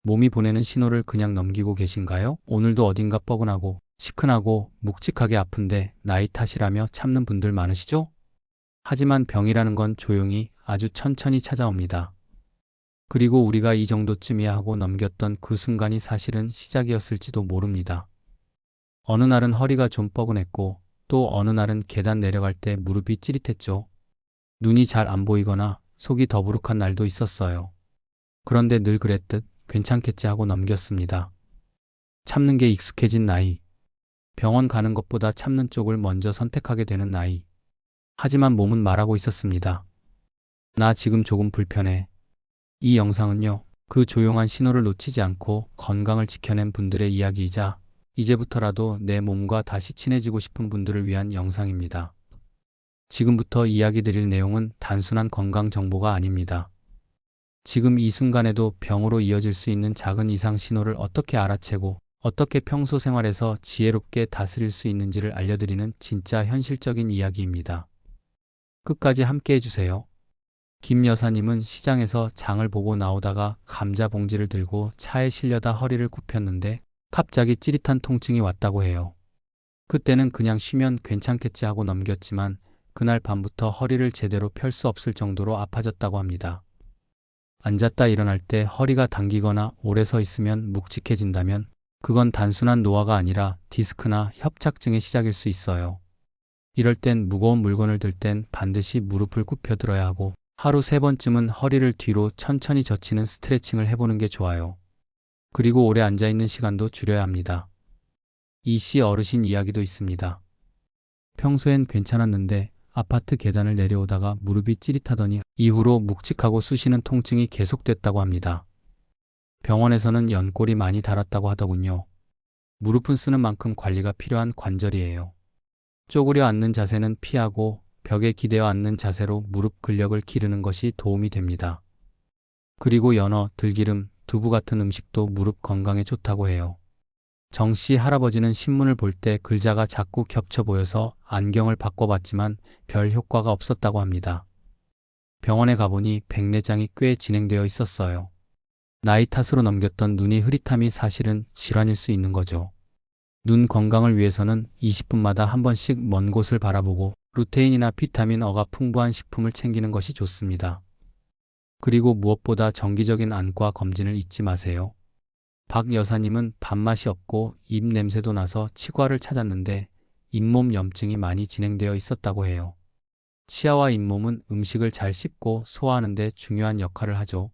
몸이 보내는 신호를 그냥 넘기고 계신가요? 오늘도 어딘가 뻐근하고 시큰하고 묵직하게 아픈데 나이 탓이라며 참는 분들 많으시죠? 하지만 병이라는 건 조용히 아주 천천히 찾아옵니다. 그리고 우리가 이 정도쯤이야 하고 넘겼던 그 순간이 사실은 시작이었을지도 모릅니다. 어느 날은 허리가 좀 뻐근했고 또 어느 날은 계단 내려갈 때 무릎이 찌릿했죠. 눈이 잘 안 보이거나 속이 더부룩한 날도 있었어요. 그런데 늘 그랬듯 괜찮겠지 하고 넘겼습니다. 참는 게 익숙해진 나이. 병원 가는 것보다 참는 쪽을 먼저 선택하게 되는 나이. 하지만 몸은 말하고 있었습니다. 나 지금 조금 불편해. 이 영상은요, 그 조용한 신호를 놓치지 않고 건강을 지켜낸 분들의 이야기이자 이제부터라도 내 몸과 다시 친해지고 싶은 분들을 위한 영상입니다. 지금부터 이야기 드릴 내용은 단순한 건강 정보가 아닙니다. 지금 이 순간에도 병으로 이어질 수 있는 작은 이상 신호를 어떻게 알아채고 어떻게 평소 생활에서 지혜롭게 다스릴 수 있는지를 알려드리는 진짜 현실적인 이야기입니다. 끝까지 함께 해주세요. 김 여사님은 시장에서 장을 보고 나오다가 감자 봉지를 들고 차에 실려다 허리를 굽혔는데 갑자기 찌릿한 통증이 왔다고 해요. 그때는 그냥 쉬면 괜찮겠지 하고 넘겼지만 그날 밤부터 허리를 제대로 펼 수 없을 정도로 아파졌다고 합니다. 앉았다 일어날 때 허리가 당기거나 오래 서 있으면 묵직해진다면 그건 단순한 노화가 아니라 디스크나 협착증의 시작일 수 있어요. 이럴 땐 무거운 물건을 들 땐 반드시 무릎을 굽혀 들어야 하고 하루 3번쯤은 허리를 뒤로 천천히 젖히는 스트레칭을 해보는 게 좋아요. 그리고 오래 앉아있는 시간도 줄여야 합니다. 이씨 어르신 이야기도 있습니다. 평소엔 괜찮았는데 아파트 계단을 내려오다가 무릎이 찌릿하더니 이후로 묵직하고 쑤시는 통증이 계속됐다고 합니다. 병원에서는 연골이 많이 닳았다고 하더군요. 무릎은 쓰는 만큼 관리가 필요한 관절이에요. 쪼그려 앉는 자세는 피하고 벽에 기대어 앉는 자세로 무릎 근력을 기르는 것이 도움이 됩니다. 그리고 연어, 들기름, 두부 같은 음식도 무릎 건강에 좋다고 해요. 정씨 할아버지는 신문을 볼 때 글자가 자꾸 겹쳐 보여서 안경을 바꿔봤지만 별 효과가 없었다고 합니다. 병원에 가보니 백내장이 꽤 진행되어 있었어요. 나이 탓으로 넘겼던 눈이 흐릿함이 사실은 질환일 수 있는 거죠. 눈 건강을 위해서는 20분마다 한 번씩 먼 곳을 바라보고 루테인이나 비타민 어가 풍부한 식품을 챙기는 것이 좋습니다. 그리고 무엇보다 정기적인 안과 검진을 잊지 마세요. 박 여사님은 밥맛이 없고 입 냄새도 나서 치과를 찾았는데 잇몸 염증이 많이 진행되어 있었다고 해요. 치아와 잇몸은 음식을 잘 씹고 소화하는 데 중요한 역할을 하죠.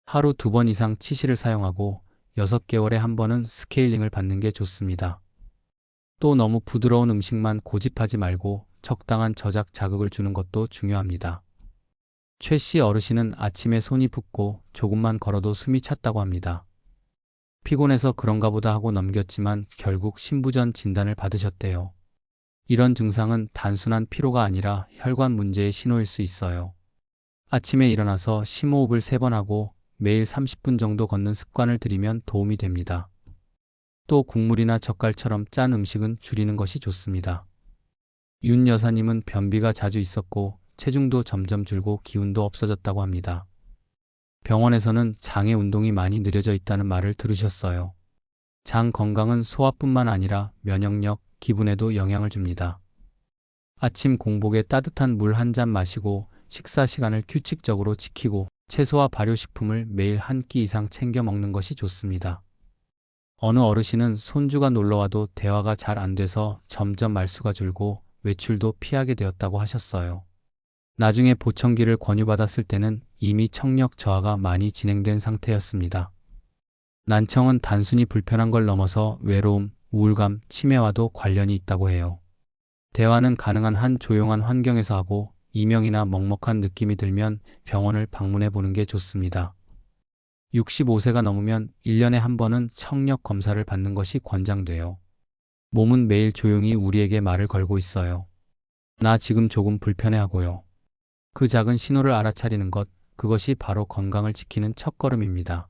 하루 2번 이상 치실을 사용하고 6개월에 한 번은 스케일링을 받는 게 좋습니다. 또 너무 부드러운 음식만 고집하지 말고 적당한 저작 자극을 주는 것도 중요합니다. 최 씨 어르신은 아침에 손이 붓고 조금만 걸어도 숨이 찼다고 합니다. 피곤해서 그런가 보다 하고 넘겼지만 결국 신부전 진단을 받으셨대요. 이런 증상은 단순한 피로가 아니라 혈관 문제의 신호일 수 있어요. 아침에 일어나서 심호흡을 3번 하고 매일 30분 정도 걷는 습관을 들이면 도움이 됩니다. 또 국물이나 젓갈처럼 짠 음식은 줄이는 것이 좋습니다. 윤 여사님은 변비가 자주 있었고 체중도 점점 줄고 기운도 없어졌다고 합니다. 병원에서는 장의 운동이 많이 느려져 있다는 말을 들으셨어요. 장 건강은 소화뿐만 아니라 면역력, 기분에도 영향을 줍니다. 아침 공복에 따뜻한 물 한 잔 마시고 식사 시간을 규칙적으로 지키고 채소와 발효식품을 매일 한 끼 이상 챙겨 먹는 것이 좋습니다. 어느 어르신은 손주가 놀러와도 대화가 잘 안 돼서 점점 말수가 줄고 외출도 피하게 되었다고 하셨어요. 나중에 보청기를 권유받았을 때는 이미 청력 저하가 많이 진행된 상태였습니다. 난청은 단순히 불편한 걸 넘어서 외로움, 우울감, 치매와도 관련이 있다고 해요. 대화는 가능한 한 조용한 환경에서 하고 이명이나 먹먹한 느낌이 들면 병원을 방문해 보는 게 좋습니다. 65세가 넘으면 1년에 한 번은 청력 검사를 받는 것이 권장돼요. 몸은 매일 조용히 우리에게 말을 걸고 있어요. 나 지금 조금 불편해하고요. 그 작은 신호를 알아차리는 것, 그것이 바로 건강을 지키는 첫걸음입니다.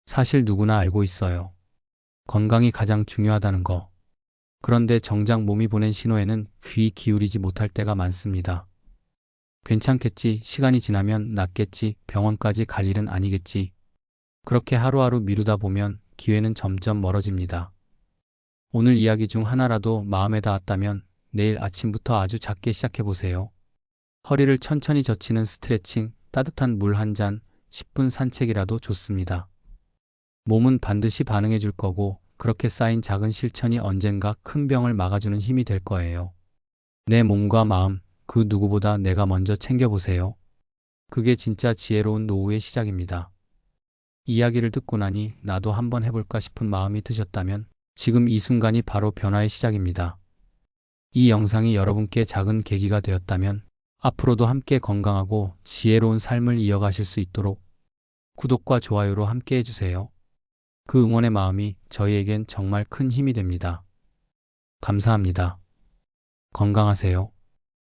사실 누구나 알고 있어요. 건강이 가장 중요하다는 거. 그런데 정작 몸이 보낸 신호에는 귀 기울이지 못할 때가 많습니다. 괜찮겠지, 시간이 지나면 낫겠지, 병원까지 갈 일은 아니겠지. 그렇게 하루하루 미루다 보면 기회는 점점 멀어집니다. 오늘 이야기 중 하나라도 마음에 닿았다면 내일 아침부터 아주 작게 시작해 보세요. 허리를 천천히 젖히는 스트레칭, 따뜻한 물 한 잔, 10분 산책이라도 좋습니다. 몸은 반드시 반응해 줄 거고 그렇게 쌓인 작은 실천이 언젠가 큰 병을 막아주는 힘이 될 거예요. 내 몸과 마음, 그 누구보다 내가 먼저 챙겨보세요. 그게 진짜 지혜로운 노후의 시작입니다. 이야기를 듣고 나니 나도 한번 해볼까 싶은 마음이 드셨다면 지금 이 순간이 바로 변화의 시작입니다. 이 영상이 여러분께 작은 계기가 되었다면 앞으로도 함께 건강하고 지혜로운 삶을 이어가실 수 있도록 구독과 좋아요로 함께 해주세요. 그 응원의 마음이 저희에겐 정말 큰 힘이 됩니다. 감사합니다. 건강하세요.